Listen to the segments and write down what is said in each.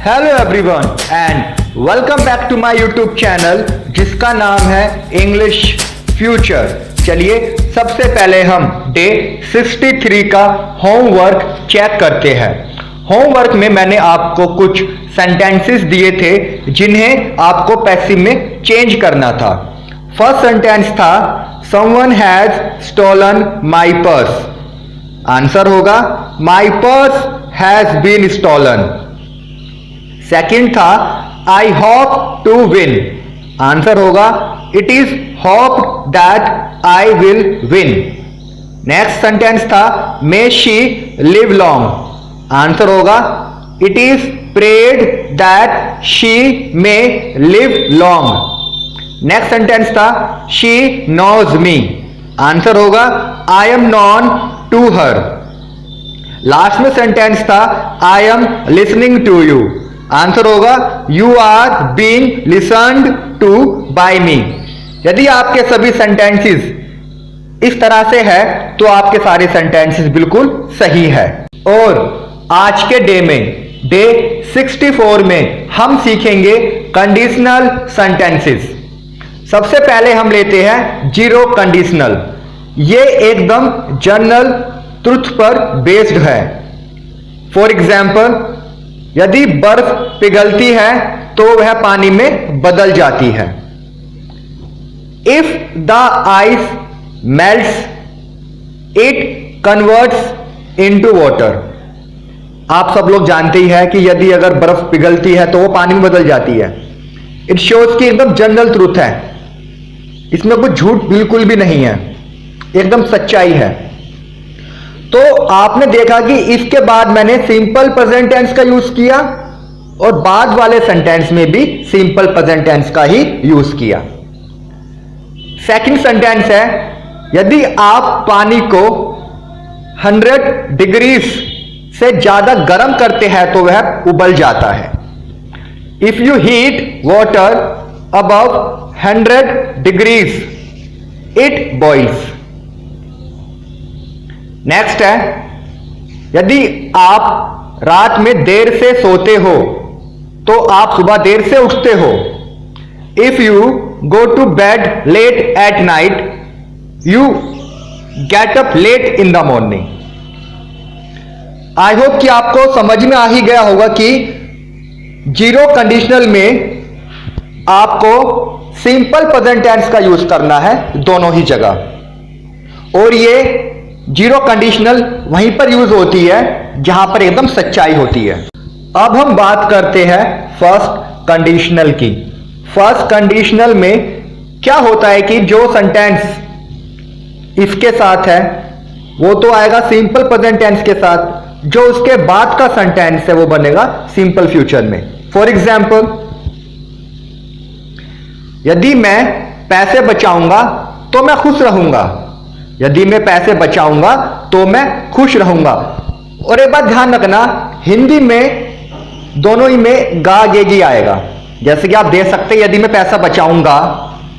Hello everyone and welcome back to my YouTube channel जिसका नाम है इंग्लिश फ्यूचर। चलिए सबसे पहले हम डे 63 का होमवर्क चेक करते हैं। होमवर्क में मैंने आपको कुछ सेंटेंसेस दिए थे जिन्हें आपको पैसिव में चेंज करना था। फर्स्ट सेंटेंस था someone has stolen my purse. Answer होगा my purse has been stolen. Second था I hope to win. Answer होगा it is hope that I will win. Next sentence था may she live long. Answer होगा it is prayed that she may live long. Next sentence था she knows me. Answer होगा I am known to her. Last में sentence था I am listening to you. Answer होगा you are being listened to by me. यदि आपके सभी sentences इस तरह से है तो आपके सारे सेंटेंसेस बिल्कुल सही है। और आज के डे में डे 64 में हम सीखेंगे कंडीशनल सेंटेंसेस। सबसे पहले हम लेते हैं जीरो कंडीशनल। ये एकदम जनरल ट्रुथ पर बेस्ड है। फॉर एग्जाम्पल यदि बर्फ पिघलती है तो वह पानी में बदल जाती है। If the ice melts it converts into water. आप सब लोग जानते ही हैं कि यदि अगर बर्फ पिघलती है तो वो पानी में बदल जाती है। इट शोज कि एकदम जनरल ट्रूथ है, इसमें कुछ झूठ बिल्कुल भी नहीं है, एकदम सच्चाई है। तो आपने देखा कि इसके बाद मैंने सिंपल प्रेजेंट टेंस का यूज किया और बाद वाले सेंटेंस में भी सिंपल प्रेजेंट टेंस का ही यूज किया। सेकंड सेंटेंस है यदि आप पानी को 100 डिग्रीज से ज्यादा गर्म करते हैं तो वह उबल जाता है। If you heat water above 100 degrees it boils. Next है यदि आप रात में देर से सोते हो तो आप सुबह देर से उठते हो। If you go to bed late at night you get up late in the morning. I hope कि आपको समझ में आ ही गया होगा कि जीरो कंडीशनल में आपको सिंपल प्रेजेंट टेंस का यूज करना है दोनों ही जगह। और ये जीरो कंडीशनल वहीं पर यूज होती है जहां पर एकदम सच्चाई होती है। अब हम बात करते हैं फर्स्ट कंडीशनल की। फर्स्ट कंडीशनल में क्या होता है कि जो सेंटेंस इसके साथ है वो तो आएगा सिंपल प्रेजेंट टेंस के साथ, जो उसके बाद का सेंटेंस है वो बनेगा सिंपल फ्यूचर में। फॉर एग्जाम्पल यदि मैं पैसे बचाऊंगा तो मैं खुश रहूंगा। यदि मैं पैसे बचाऊंगा तो मैं खुश रहूंगा। और एक बात ध्यान रखना, हिंदी में दोनों ही में गा गेगी आएगा। जैसे कि आप देख सकते हैं यदि मैं पैसा बचाऊंगा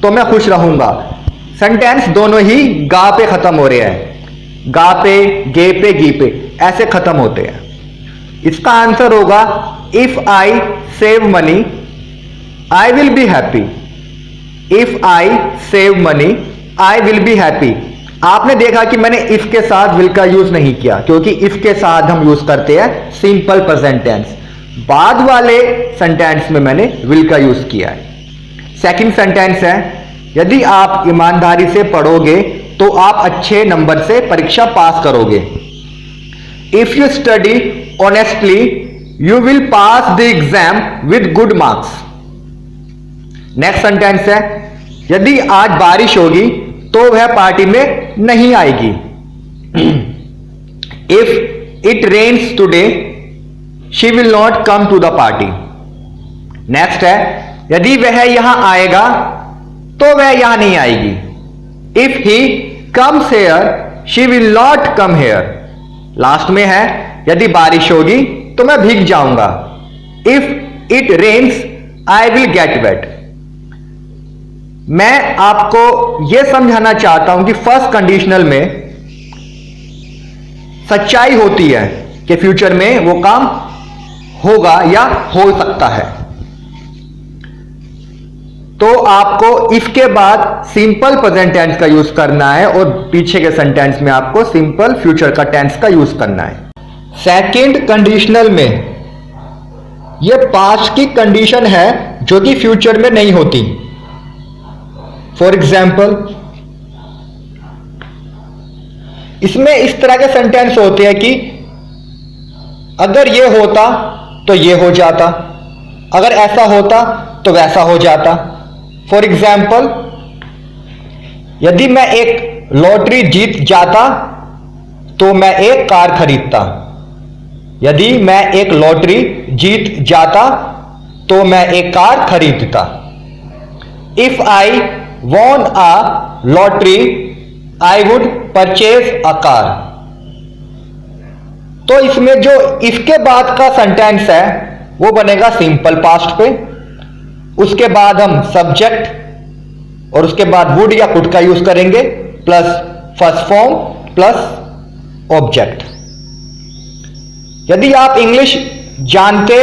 तो मैं खुश रहूंगा। सेंटेंस दोनों ही गा पे खत्म हो रहे हैं, गा पे, गे पे, गी पे ऐसे खत्म होते हैं। इसका आंसर होगा if I save money I will be happy. If I save money I will be happy. आपने देखा कि मैंने इफ के साथ विल का यूज नहीं किया क्योंकि इफ के साथ हम यूज करते हैं सिंपल प्रेजेंट टेंस। बाद वाले सेंटेंस में मैंने विल का यूज किया है। सेकंड सेंटेंस है यदि आप ईमानदारी से पढ़ोगे तो आप अच्छे नंबर से परीक्षा पास करोगे। If you study honestly you will pass the exam with good marks. Next sentence है यदि आज बारिश होगी तो वह पार्टी में नहीं आएगी। If it rains today she will not come to the party. Next है यदि वह यहां आएगा तो वह यहां नहीं आएगी। If he comes here she will not come here. Last में है यदि बारिश होगी तो मैं भीग जाऊंगा। If it rains I will get wet. मैं आपको यह समझाना चाहता हूं कि फर्स्ट कंडीशनल में सच्चाई होती है कि फ्यूचर में वो काम होगा या हो सकता है। तो आपको इसके बाद सिंपल प्रेजेंट टेंस का यूज करना है और पीछे के सेंटेंस में आपको सिंपल फ्यूचर का टेंस का यूज करना है। सेकंड कंडीशनल में यह पास्ट की कंडीशन है जो कि फ्यूचर में नहीं होती। फॉर एग्जाम्पल, इसमें इस तरह के सेंटेंस होते हैं कि अगर यह होता तो यह हो जाता, अगर ऐसा होता तो वैसा हो जाता। फॉर एग्जाम्पल, यदि मैं एक लॉटरी जीत जाता तो मैं एक कार खरीदता। यदि मैं एक लॉटरी जीत जाता तो मैं एक कार खरीदता। If I von a lottery I would purchase a car. तो इसमें जो इसके बाद का सेंटेंस है वो बनेगा सिंपल पास्ट पे। उसके बाद हम सब्जेक्ट और उसके बाद वुड या कुड का यूज करेंगे plus first form plus object. यदि आप इंग्लिश जानते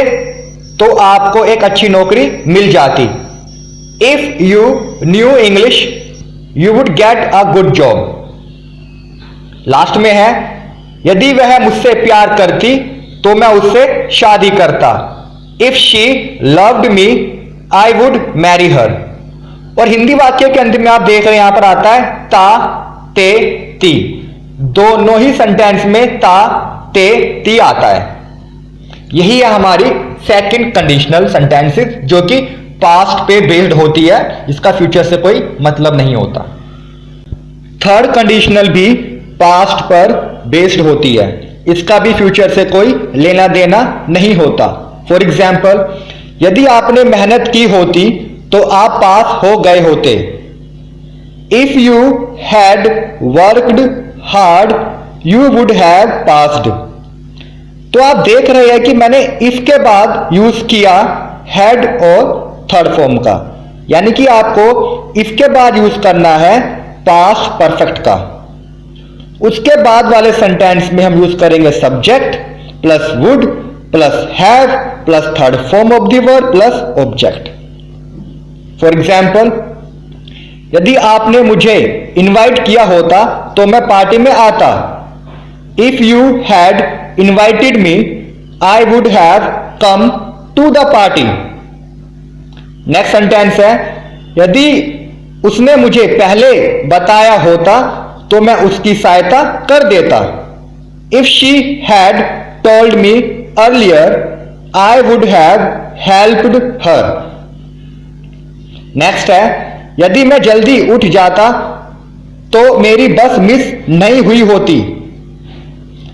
तो आपको एक अच्छी नौकरी मिल जाती। If you new English you would get a good job. Last में है, यदि वह मुझसे प्यार करती तो मैं उससे शादी करता। If she loved me I would marry her. और हिंदी वाक्य के अंत में आप देख रहे हैं यहां पर आता है ता, ते, ती। दोनों ही सेंटेंस में ता, ते, ती आता है। यही है हमारी सेकंड कंडीशनल सेंटेंसेस जो कि पास्ट पे बेस्ड होती है, इसका फ्यूचर से कोई मतलब नहीं होता। थर्ड कंडीशनल भी पास्ट पर बेस्ड होती है, इसका भी फ्यूचर से कोई लेना देना नहीं होता। फॉर एग्जाम्पल, यदि आपने मेहनत की होती तो आप पास हो गए होते। If you had worked hard you would have passed. तो आप देख रहे हैं कि मैंने इसके बाद यूज किया हैड और थर्ड फॉर्म का, यानी कि आपको इसके बाद यूज करना है पास्ट परफेक्ट का। उसके बाद वाले सेंटेंस में हम यूज करेंगे subject plus would plus have plus third form of the verb plus object. For example, यदि आपने मुझे इनवाइट किया होता तो मैं पार्टी में आता। If you had invited me I would have come to the party. Next sentence है, यदि उसने मुझे पहले बताया होता तो मैं उसकी सहायता कर देता। If she had told me earlier I would have helped her. Next है, यदि मैं जल्दी उठ जाता तो मेरी बस मिस नहीं हुई होती।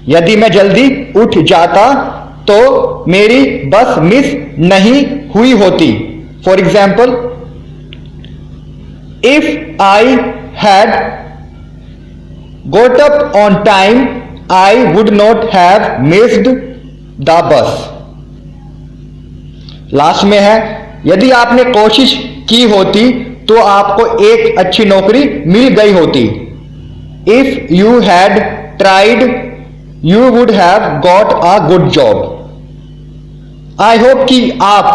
यदि मैं जल्दी उठ जाता तो मेरी बस मिस नहीं हुई होती। For example, if I had goat up on time I would not have missed the bus. Last में है, यदि आपने कोशिश की होती तो आपको एक अच्छी नौकरी मिल गई होती। If you had tried you would have got a good job. I hope कि आप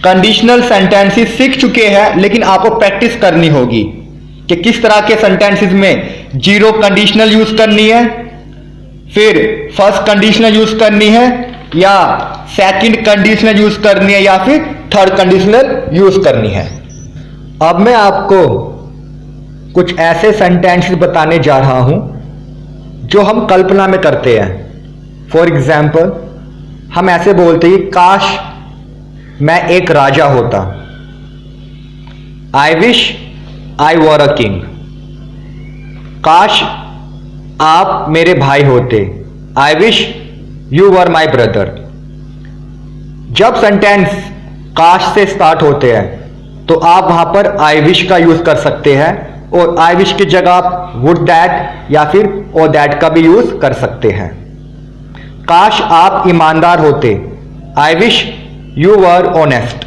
कंडीशनल सेंटेंसेस सीख चुके हैं, लेकिन आपको प्रैक्टिस करनी होगी कि किस तरह के सेंटेंसेस में जीरो कंडीशनल यूज करनी है, फिर फर्स्ट कंडीशनल यूज करनी है, या सेकंड कंडीशनल यूज करनी है, या फिर थर्ड कंडीशनल यूज करनी है। अब मैं आपको कुछ ऐसे सेंटेंसेस बताने जा रहा हूं जो हम कल्पना में करते हैं। फॉर एग्जाम्पल, हम ऐसे बोलते हैं, काश मैं एक राजा होता। I wish I were a king. काश आप मेरे भाई होते। आई wish you were my brother. जब सेंटेंस काश से स्टार्ट होते हैं तो आप वहां पर आई विश का यूज कर सकते हैं, और आई विश की जगह आप वुड दैट या फिर ओ दैट का भी यूज कर सकते हैं। काश आप ईमानदार होते। आई विश यू वर ऑनेस्ट।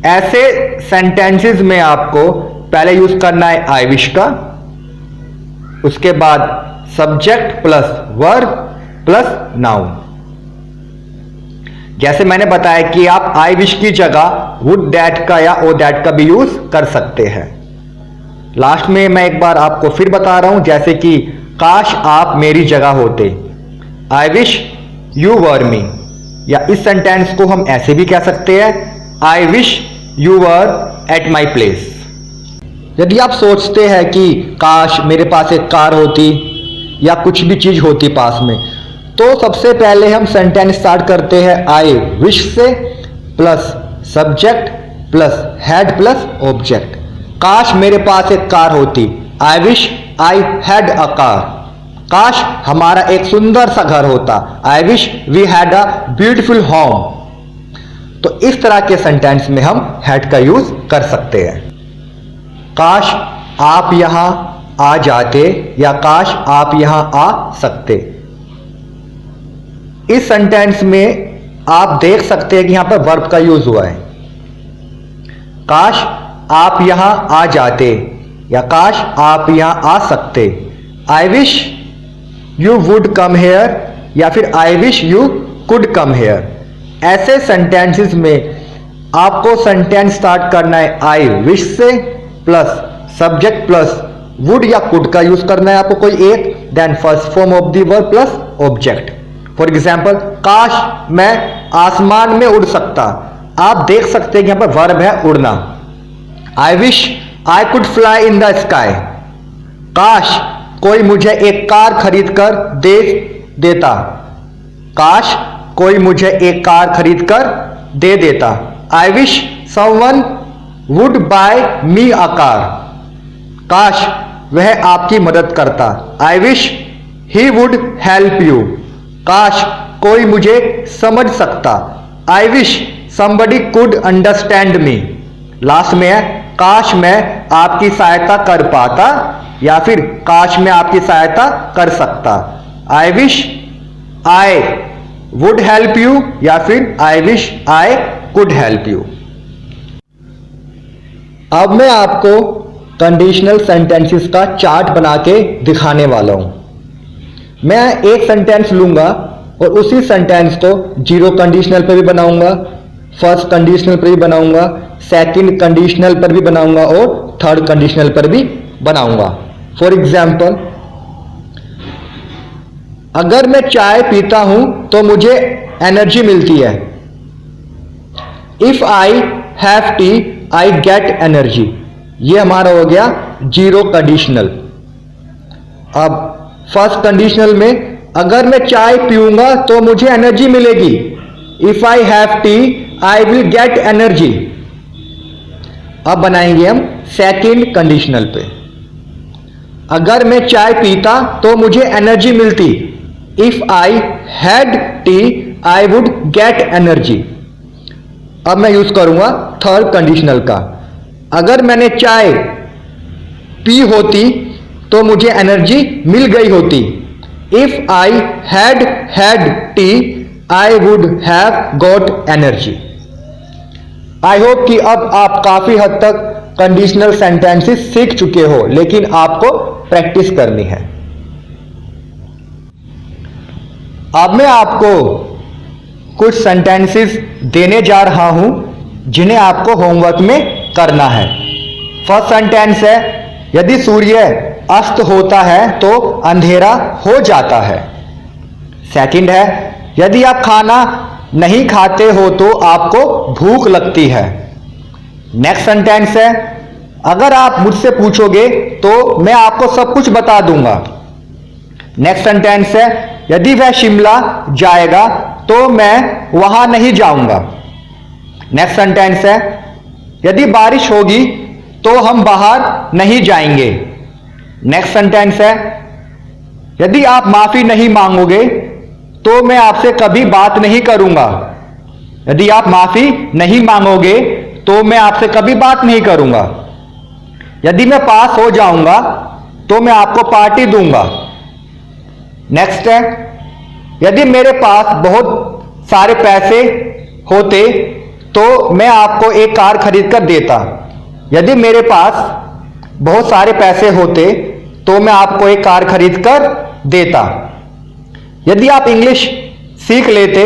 ऐसे सेंटेंसेस में आपको पहले यूज करना है आई विश का, उसके बाद subject plus verb plus noun. जैसे मैंने बताया कि आप आई विश की जगह वुड दैट का या ओ दैट का भी यूज कर सकते हैं। लास्ट में मैं एक बार आपको फिर बता रहा हूं, जैसे कि काश आप मेरी जगह होते, आई विश यू वर मी। या इस सेंटेंस को हम ऐसे भी कह सकते हैं, I wish you were at my place. यदि आप सोचते हैं कि काश मेरे पास एक कार होती या कुछ भी चीज होती पास में, तो सबसे पहले हम सेंटेंस स्टार्ट करते हैं आई विश से plus subject plus had plus object. काश मेरे पास एक कार होती, I wish I had a car. काश हमारा एक सुंदर सा घर होता, I wish we had a beautiful home. तो इस तरह के सेंटेंस में हम हैड का यूज कर सकते हैं। काश आप यहां आ जाते या काश आप यहां आ सकते। इस सेंटेंस में आप देख सकते हैं कि यहां पर वर्ब का यूज हुआ है। काश आप यहां आ जाते या काश आप यहां आ सकते। I wish you would come here या फिर I wish you could come here. ऐसे सेंटेंसेस में आपको सेंटेंस स्टार्ट करना है आई विश से प्लस सब्जेक्ट प्लस वुड या कुड का यूज करना है आपको कोई एक, then first form of the verb plus object. For example, काश मैं आसमान में उड़ सकता। आप देख सकते हैं कि यहां पर वर्ब है उड़ना। आई wish I could fly in the sky. काश कोई मुझे एक कार खरीद कर दे देता। काश कोई मुझे एक कार खरीद कर दे देता। I wish someone would buy me a car. काश वह आपकी मदद करता। I wish he would help you. काश कोई मुझे समझ सकता। I wish somebody could understand me। Last में है काश मैं आपकी सहायता कर पाता या फिर काश मैं आपकी सहायता कर सकता। आई wish I would help you या फिर I wish I could help you. अब मैं आपको कंडीशनल सेंटेंसेस का चार्ट बना के दिखाने वाला हूं। मैं एक सेंटेंस लूंगा और उसी सेंटेंस को जीरो कंडीशनल पर भी बनाऊंगा, फर्स्ट कंडीशनल पर भी बनाऊंगा, सेकंड कंडीशनल पर भी बनाऊंगा और थर्ड कंडीशनल पर भी बनाऊंगा। फॉर एग्जाम्पल, अगर मैं चाय पीता हूं तो मुझे एनर्जी मिलती है। If I have T I get energy. ये हमारा हो गया जीरो कंडीशनल। अब फर्स्ट कंडीशनल में अगर मैं चाय पीऊंगा तो मुझे एनर्जी मिलेगी। If I have T I will get energy. अब बनाएंगे हम सेकंड कंडीशनल पे। अगर मैं चाय पीता तो मुझे एनर्जी मिलती। If I had T I would get energy. अब मैं यूज करूंगा थर्ड कंडीशनल का। अगर मैंने चाय पी होती तो मुझे एनर्जी मिल गई होती। If I had T I would have got energy. I hope कि अब आप काफी हद तक कंडीशनल सेंटेंसेस सीख चुके हो, लेकिन आपको प्रैक्टिस करनी है। अब मैं आपको कुछ सेंटेंसेस देने जा रहा हूं जिन्हें आपको होमवर्क में करना है। फर्स्ट सेंटेंस है, यदि सूर्य अस्त होता है तो अंधेरा हो जाता है। सेकंड है, यदि आप खाना नहीं खाते हो तो आपको भूख लगती है। नेक्स्ट सेंटेंस है, अगर आप मुझसे पूछोगे तो मैं आपको सब कुछ बता दूंगा। नेक्स्ट सेंटेंस है, यदि वह शिमला जाएगा तो मैं वहां नहीं जाऊंगा। नेक्स्ट सेंटेंस है, यदि बारिश होगी तो हम बाहर नहीं जाएंगे। नेक्स्ट सेंटेंस है, यदि आप माफी नहीं मांगोगे तो मैं आपसे कभी बात नहीं करूंगा। यदि आप माफी नहीं मांगोगे तो मैं आपसे कभी बात नहीं करूंगा। यदि मैं पास हो जाऊंगा तो मैं आपको पार्टी दूंगा। नेक्स्ट है, यदि मेरे पास बहुत सारे पैसे होते तो मैं आपको एक कार खरीद कर देता। यदि मेरे पास बहुत सारे पैसे होते तो मैं आपको एक कार खरीद कर देता। यदि आप इंग्लिश सीख लेते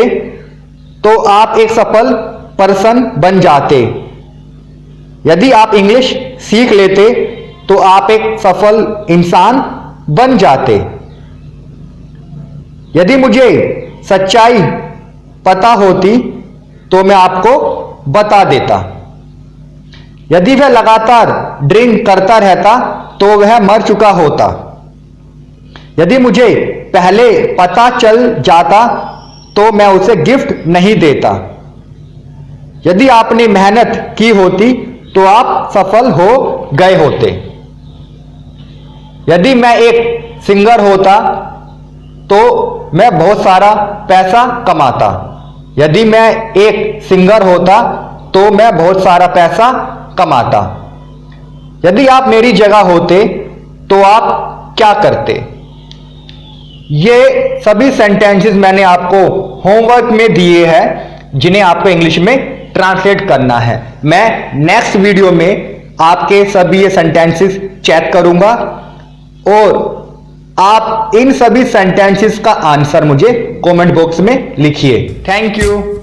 तो आप एक सफल पर्सन बन जाते। यदि आप इंग्लिश सीख लेते तो आप एक सफल इंसान बन जाते। यदि मुझे सच्चाई पता होती तो मैं आपको बता देता। यदि वह लगातार ड्रिंक करता रहता तो वह मर चुका होता। यदि मुझे पहले पता चल जाता तो मैं उसे गिफ्ट नहीं देता। यदि आपने मेहनत की होती तो आप सफल हो गए होते। यदि मैं एक सिंगर होता तो मैं बहुत सारा पैसा कमाता। यदि मैं एक सिंगर होता तो मैं बहुत सारा पैसा कमाता। यदि आप मेरी जगह होते तो आप क्या करते? ये सभी सेंटेंसेस मैंने आपको होमवर्क में दिए हैं जिन्हें आपको इंग्लिश में ट्रांसलेट करना है। मैं नेक्स्ट वीडियो में आपके सभी ये सेंटेंसेस चेक करूंगा और आप इन सभी सेंटेंसेस का आंसर मुझे कमेंट बॉक्स में लिखिए। Thank you.